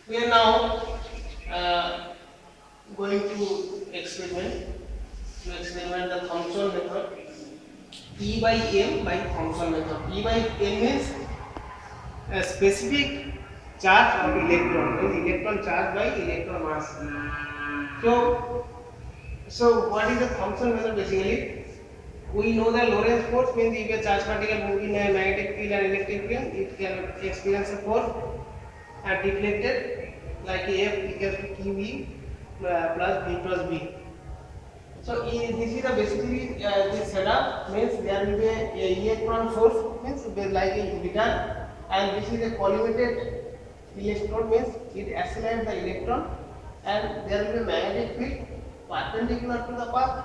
We are now going to experiment the Thomson method. E by M by Thomson method. E by M means a specific charge of electron, means electron charge by electron mass. So, what is the Thomson method basically? We know the Lorentz force means if a charge particle move in a magnetic field and electric field, it can experience a force and deflected like F equals to QE plus B plus B. So this is the basically this setup means there will be a electron source means like a beta, and this is a collimated electrode means it accelerates the electron, and there will be a magnetic field perpendicular to the path,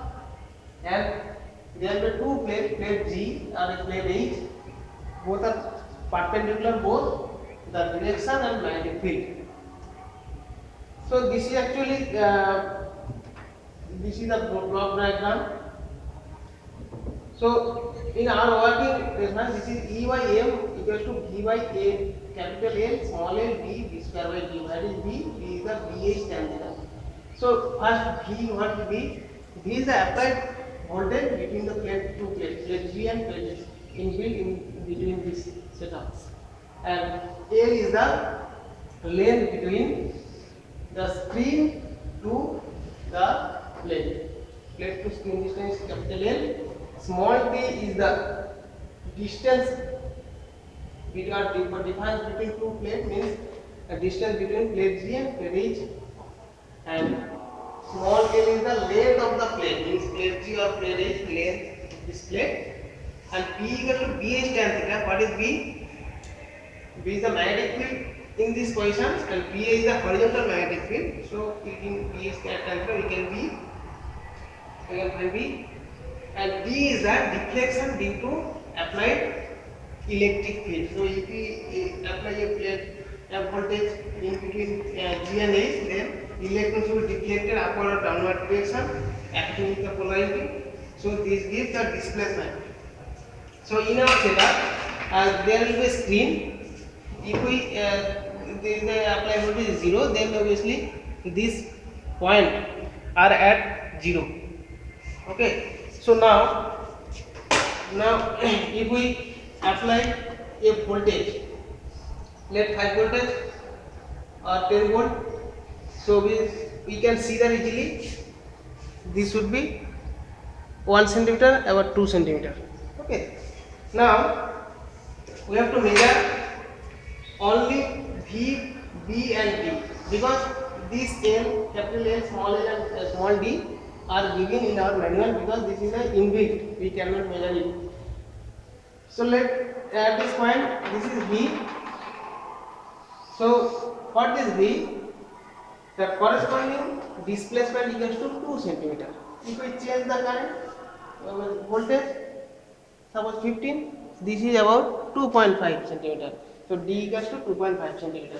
and there will be two plates, plate G and plate H, both are perpendicular both the direction and magnetic field. So this is actually this is the block diagram. So in our working response, this is E by M equals to V by A, capital L, small l, B square by D. That is B is the BH tan theta. So first V, what V? V is the applied voltage between the two plates, plate G and plate H, inbuilt in between this setup. And L is the length between the screen to the plate. Plate to screen distance is capital L. Small t is the distance difference between two plates, means a distance between plate G and plate H. And small l is the length of the plate, means plate G or plate H length this plate. And P equal to BH tan theta. What is B? B is the magnetic field in this position, and BA is the horizontal magnetic field. So in BH tan theta we can find B, and B is the deflection due to applied electric field. So if we apply a voltage in between G and H, then electrons will be deflected upward or downward direction acting with the polarity. So this gives the displacement. So in our setup, there will be a screen. If we the apply voltage is 0, then obviously this point are at 0. Okay. So now if we apply a voltage, let 5 voltage or 10 volt, so we can see that easily. This should be 1 centimeter or 2 centimeter. Okay. Now we have to measure only V, B and D, because these L, capital L, small l and small d are given in our manual, because this is an inbuilt, we cannot measure it. So at this point, this is V. So what is V? The corresponding displacement equals to 2 centimeter. If we change the current voltage, suppose 15, this is about 2.5 centimeter. So D equals to 2.5 centimeter.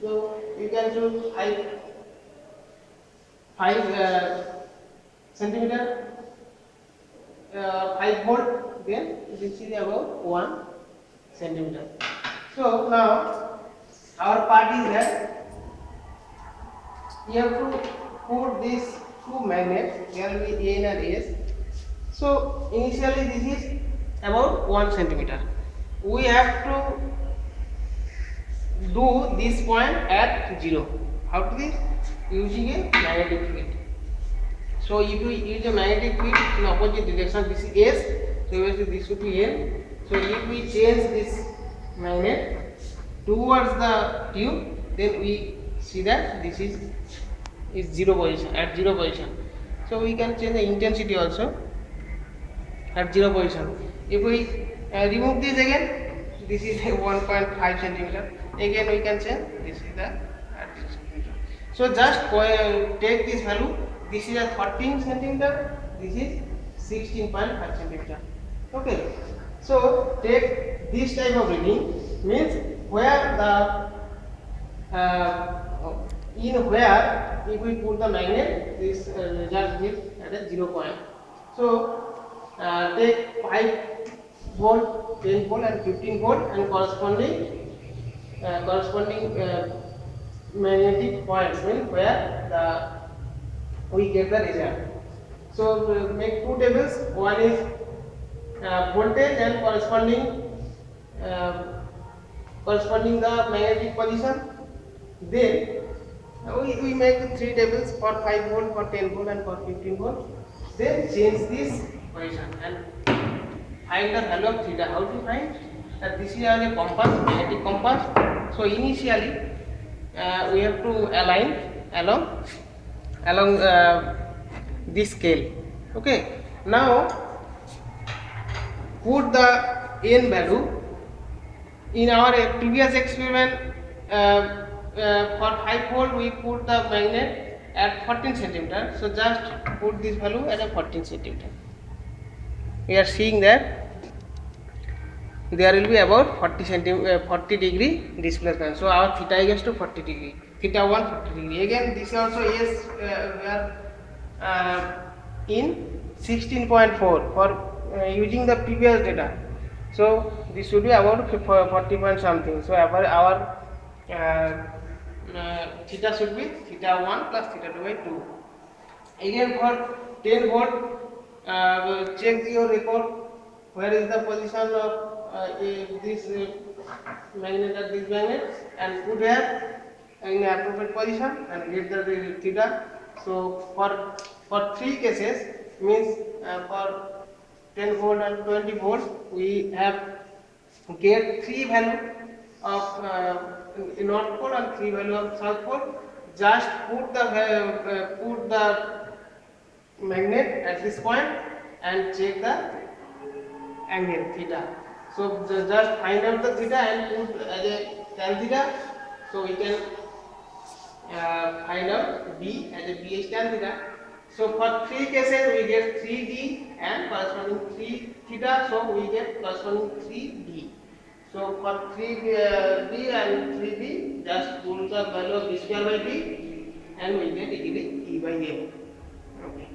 So you can choose 5 centimeter, 5 volt, then this is about 1 centimeter. So now our part is that you have to put these two magnets, there will be N and S. So initially this is about 1 centimeter. We have to do this point at 0. How to this? Using a magnetic field. So if we use a magnetic field in opposite direction, this is S, so obviously this should be N. So if we change this magnet towards the tube, then we see that this is 0 position, at 0 position. So we can change the intensity also at 0 position. If we remove this again, this is 1.5 centimeter. Again we can change, this is the at 0 centimeter. So just take this value. This is a 13 centimeter. This is 16.5 centimeter. Okay. So take this type of reading, means where where if we put the magnet, this result gives at a 0 point. So take 5 volt, 10 volt and 15 volt, and corresponding magnetic points means where the we get the result. So make two tables. One is voltage and uh, corresponding the magnetic position. Then we make three tables for 5 volt, for 10 volt, and for 15 volt. Then change this position and find the value of theta. How to find? That this is a compass, magnetic compass. So initially we have to align along this scale. Okay. Now put the n value in our previous experiment. For 5 volt we put the magnet at 14 centimeter. So just put this value at a 14 centimeter. We are seeing that there will be about 40 degree displacement. So our theta equals to 40 degree. Theta 1 40 degree. Again this also is we are in 16.4 for using the previous data. So this should be about 40 point something. So our theta should be theta 1 plus theta 2 by 2. Again for 10 volt, check your record. Where is the position of this magnet at this magnet, and put here in appropriate position and get the theta. So for three cases means for 10 volt and 20 volt we have get three value of north pole and three value of south pole. Just put the magnet at this point and check the angle theta. So just find out the theta and put as a tan theta. So we can find out B as a B is tan theta. So for three cases we get 3D and corresponding 3 theta. So we get corresponding 3D. So for 3D and 3D, just put the value of B square by D and we get easily E by M. Okay.